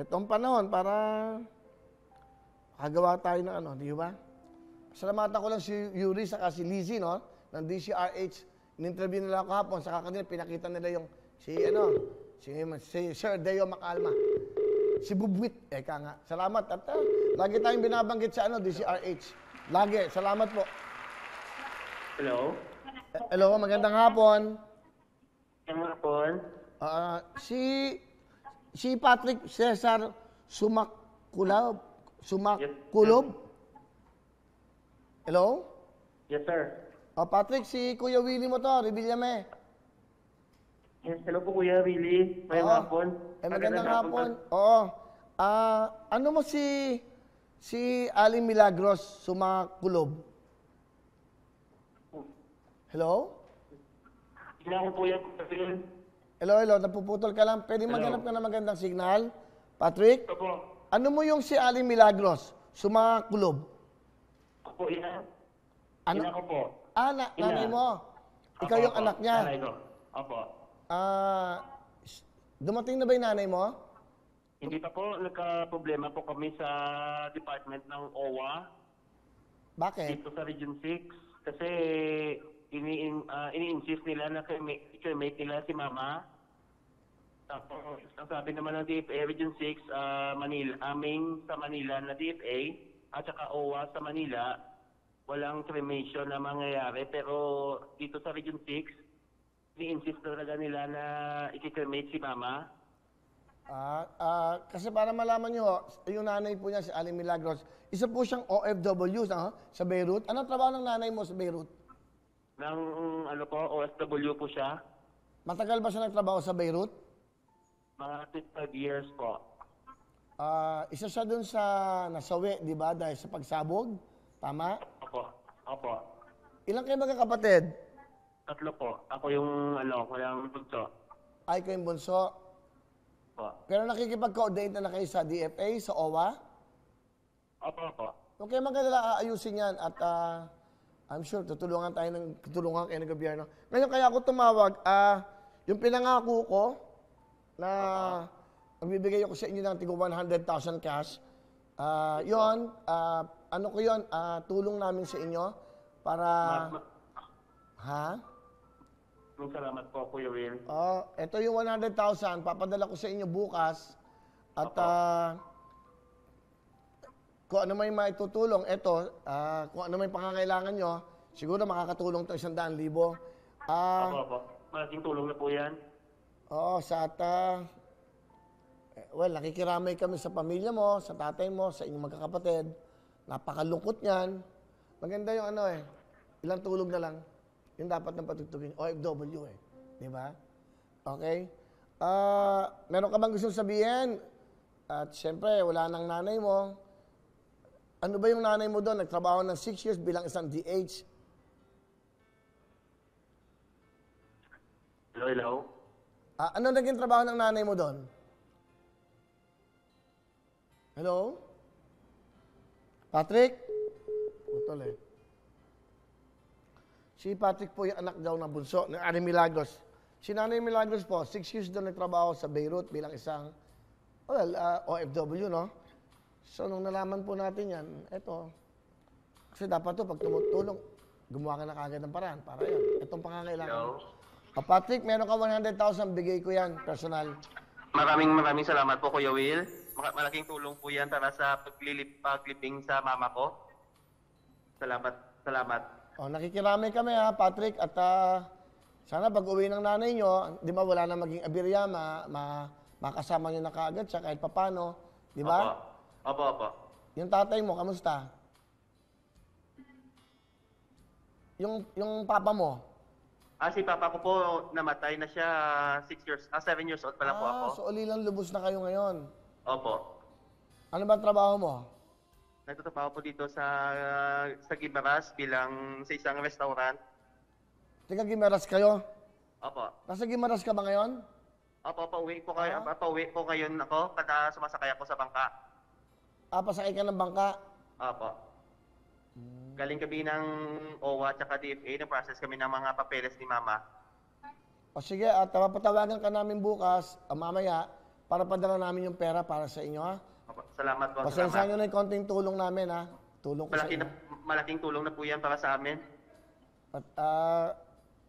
Itong panahon para kagawa tayo ng ano, di ba? Salamatan ko lang si Yuri saka si Lizzie, no? Ng DCRH. In-interview nila ako hapon. Saka kanina, pinakita nila yung si Sir Deo Macalma. Si Bubwit. Eka nga. Salamat. At lagi tayong binabanggit sa DCRH. Lagi. Salamat po. Hello? Hello, magandang hapon. Magandang hapon. Si Patrick Cesar Sumakulob. Hello? Yes, sir. Patrick, si Kuya Willie mo to, Revillame. Yes, hello po, Kuya Willie. Magandang hapon. Magandang hapon. Oo. Ano mo si Aling Milagros Sumakulob? Hello? Tingnan ko po yan. Hello. Napuputol ka lang. Pwede maghanap ka ng magandang signal? Patrick? Opo. Ano mo yung si Aling Milagros Sumakulob? Opo, yan. Ano? Ina ko po. Nanay mo. Ikaw yung anak niya. Nanay ko. Opo. Dumating na ba yung nanay mo? Hindi pa po, nagka-problema po kami sa department ng OWA Bakit? dito sa Region 6 kasi ini-insist nila na cremate nila si Mama. Tapos, ang sabi naman ng DFA Region 6, Manila, sa Manila na DFA at saka OWA sa Manila, walang cremation na mangyayari. Pero dito sa Region 6, ini-insist talaga nila na i-cremate si Mama. Kasi para malaman nyo, yung nanay po niya, si Aling Milagros, isa po siyang OFW sa Beirut. Anong trabaho ng nanay mo sa Beirut? OFW po siya. Matagal ba siya nagtrabaho sa Beirut? Mga 5 years po. Isa siya dun sa nasawi, di ba? Dahil sa pagsabog. Tama? Opo. Ilang kayo magkakapatid? 3 po. Ako yung bunso. Ay, kayo yung bunso. Opo. Pero nakikipag-coordinate na kayo sa DFA, sa OWA? Opo. Okay, maganda aayusin yan at I'm sure tutulungan kayo ng gobyerno. Ngayon kaya ako tumawag, yung pinangako ko na magbibigay ako sa inyo ng tigo 100,000 cash, tulong namin sa inyo para... Salamat po, Kuya Will. Ito yung 100,000, papadala ko sa inyo bukas at kung ano may maitutulong, kung ano may pangangailangan nyo, siguro makakatulong ito 100,000. Opo. Malaking tulong na po yan. Oo, nakikiramay kami sa pamilya mo, sa tatay mo, sa inyong magkakapatid. Napakalungkot niyan. Maganda yung ilang tulog na lang. Yung dapat ng patutugin. OFW Di ba? Okay? Meron ka bang gustong sabihin? At siyempre, wala nang nanay mo. Ano ba yung nanay mo doon? Nagtrabaho ng 6 years bilang isang DH. Hello? Ano naging trabaho ng nanay mo doon? Hello? Patrick? Putol Si Patrick po yung anak daw ng bunso ng Aling Milagros. Si Nanay Milagros po, 6 years doon nagtrabaho sa Beirut bilang isang OFW, no? So, nung nalaman po natin yan, kasi dapat to pag tumutulong, gumawa ka na kagad ng paraan para yan. Itong pangangailangan. Hello? Patrick, meron ka 100,000, bigay ko yan, personal. Maraming salamat po, Kuya Will. Malaking tulong po yan para sa pagliping sa mama ko. Salamat. Nakikiramay kami Patrick, at sana pag uwi ng nanay nyo, di ba wala na maging abirya, makasama nyo na kaagad siya kahit papano, di ba? Opo. Yung tatay mo, kamusta? Yung papa mo? Si papa ko po namatay na siya 7 years old pa lang po ako. So ulilang lubos na kayo ngayon. Opo. Ano ba trabaho mo? Nagtatrabaho po dito sa Gimaras bilang sa isang restaurant. Taga Gimaras kayo? Opo. Nasa Gimaras ka ba ngayon? Opo, pauwi po ngayon ako kada sumasakay ako sa bangka. Pasakay ka ng bangka? Opo. Galing kami ng OWA at DFA, na-process kami ng mga papeles ni Mama. Sige, at papatawagan ka namin bukas, mamaya, para padala namin yung pera para sa inyo, ha? Opo, salamat po. Pasensya Salamat. nyo na yung konting tulong namin, ha? Tulong ko sa inyo. Malaking tulong na po yan para sa amin. At,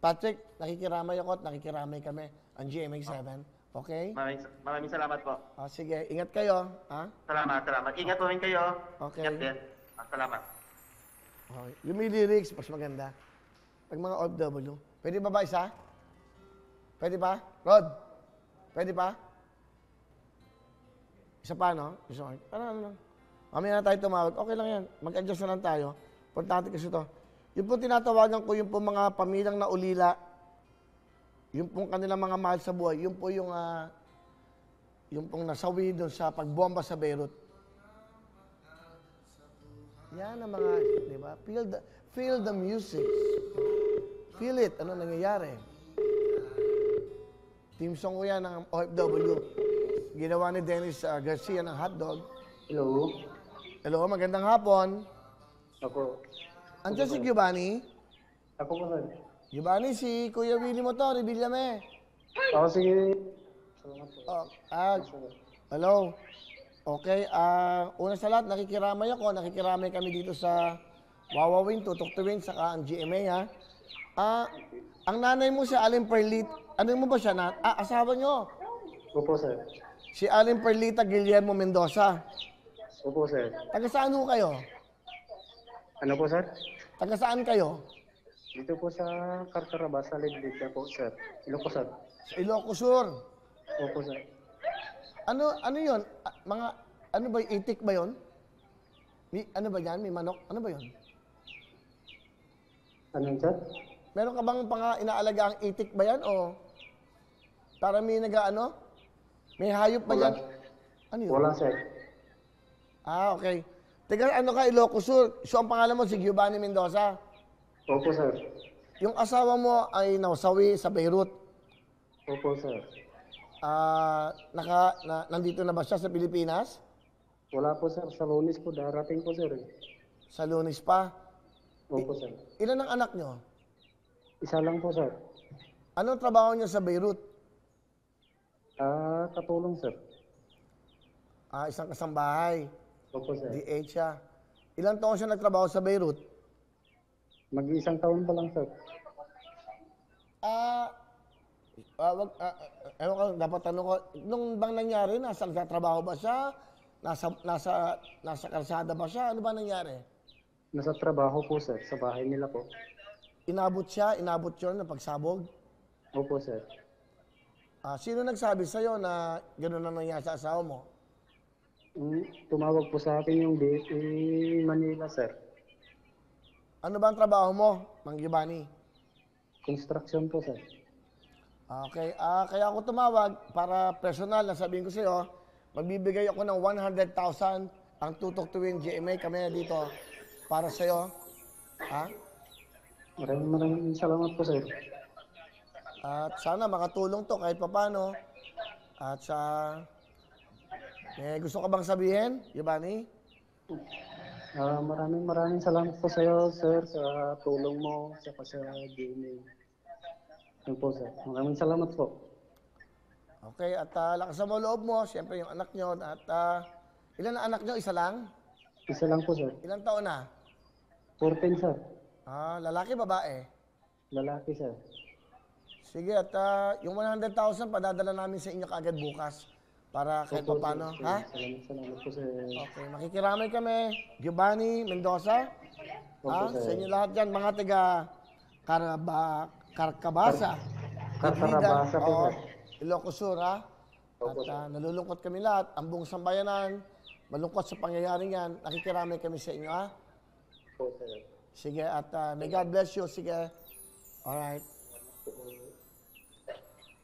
Patrick, nakikiramay ako at nakikiramay kami ang GMA7. Okay? Maraming salamat po. Sige, ingat kayo, ha? Salamat. Ingat po rin kayo. Okay. Ingat din. Salamat. Okay. Yung may lyrics, mas maganda. Pag mga OFW. Pwede ba isa? Pwede pa? Rod? Pwede pa? Isa pa, no? Isa pa. Ano? Mamaya na tayo tumawag. Okay lang yan. Mag-adjust na lang tayo. Importante kasi ito. Yung po tinatawagan ko, yung po mga pamilyang naulila, yung pong kanilang mga mahal sa buhay, yung po yung pong nasawi doon sa pagbomba sa Beirut. Yan ang mga, di ba? Feel the music. Feel it. Ano nangyayari? Team song ko yan ng OFW. Ginawa ni Dennis Garcia ng hotdog. Hello. Hello, magandang hapon. Ako. Andiyan si Giovanni. Ako po, sir. Giovanni, si Kuya Willie mo to, Villame. Ako, sige. Salamat po. Hello. Okay, una sa lahat, nakikiramay ako. Nakikiramay kami dito sa Wawawin, Tutuktuwin, saka ang GMA, ha. Ang nanay mo si Alin Perlit, ano mo ba siya? Asawa nyo? Opo, sir. Si Alin Perlita Guillermo Mendoza. Opo, sir. Taga saan ho kayo? Ano po, sir? Taga saan kayo? Dito po sa Carcaraba, sa Ligligya po, sir. Hello po, sir. Sa Ilocos Sur. Opo, sir. Ano yun? Ano ba, itik ba yun? Ano ba yan? May manok? Ano ba yun? Ano yun, sir? Meron ka bang inaalaga ang itik ba yan? O para may May hayop ba Wala. yan? Ano yun? Wala, sir. Okay. Teka, ano ka, Ilocos Sur? So, ang pangalan mo si Giovanni Mendoza. Opo, sir. Yung asawa mo ay nasawi sa Beirut. Opo, sir. Nandito na ba siya sa Pilipinas? Wala po, sir. Sa Lunes po, darating po, sir. Sa Lunes pa? Opo, sir. Ilan ang anak nyo? Isa lang po, sir. Anong trabaho niyo sa Beirut? Katulong, sir. Isang kasambahay. Opo, sir. DH siya. Ilang taon siya nagtrabaho sa Beirut? Mag-isang taon pa lang, sir. Ewan ko, dapat tanong ko, nung bang nangyari, nasa nagtatrabaho ba siya? Nasa kalsada ba siya? Ano ba nangyari? Nasa trabaho po, sir. Sa bahay nila po. Inabot yun na pagsabog? Opo, sir. Sino nagsabi sa'yo na gano'n ang nangyari sa asawa mo? Tumawag po sa akin yung DFA Manila, sir. Ano ba ang trabaho mo, Mang Giovanni? Construction po, sir. Okay, kaya ako tumawag para personal na sabihin ko sa'yo, magbibigay ako ng 100,000 ang Tutuktuwin GMA kami na dito para sa'yo. Maraming salamat po, sir. At sana makatulong to kahit papano. At gusto ka bang sabihin, Giovanni? Maraming salamat po sa iyo, sir, sa tulong mo sa GMA. Yun po, sir. Maraming salamat po. Okay, at lakas mo loob mo, siyempre yung anak nyo. At ilan ang anak nyo? Isa lang? Isa lang po, sir. Ilang taon na? 14, sir. Lalaki, babae? Lalaki, sir. Sige, at yung 100,000 padadala namin sa inyo kaagad bukas. Para kahit Opo, papano, sir. ha? Salamat po, sir. Okay, makikiramay kami. Giovanni Mendoza. Opo, sir. Sa inyo lahat dyan, mga taga Carcabasa. Carcarabasa po, Oo, sir. Ilocos Sur, ha? Opo, At nalulungkot kami lahat. Ang buong sambayanan, malungkot sa pangyayaring yan. Nakikiramay kami sa inyo, ha? Opo, sir. Sige, at may God bless you. Sige. Alright.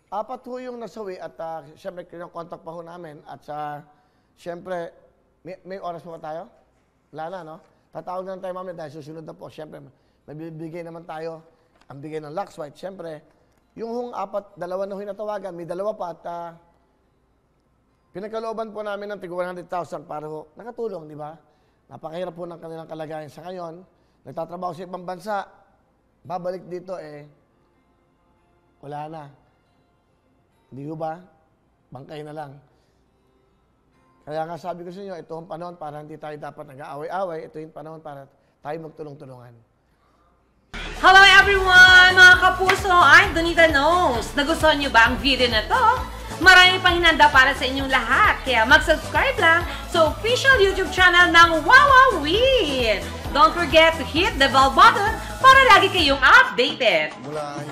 Apat ho yung nasawi at siyempre kinokontak pa ho namin at siyempre may oras pa ba tayo? Wala na, no? Tatawag na lang tayo mamaya dahil susunod na po. Siyempre, may bibigay naman tayo ang bigay ng Lux White. Siyempre, yung hong dalawa na ho yung natawagan, may dalawa pa at pinagkalooban po namin ng tig 100,000 para ho nakatulong, di ba? Napakahirap po ng kanilang kalagayan sa ngayon. Nagtatrabaho sa ibang bansa, babalik dito wala na. Hindi ho ba? Bangkay na lang. Kaya nga sabi ko sa inyo, ito ang panahon para hindi tayo dapat nag-aaway-away. Ito yung panahon para tayo magtulong-tulungan. Hello everyone! Mga kapuso, I'm Donita Knows. Nagustuhan niyo ba ang video na to? Marami pang hinanda para sa inyong lahat. Kaya mag-subscribe lang sa official YouTube channel ng Wowowin. Don't forget to hit the bell button para lagi kayong updated. Mula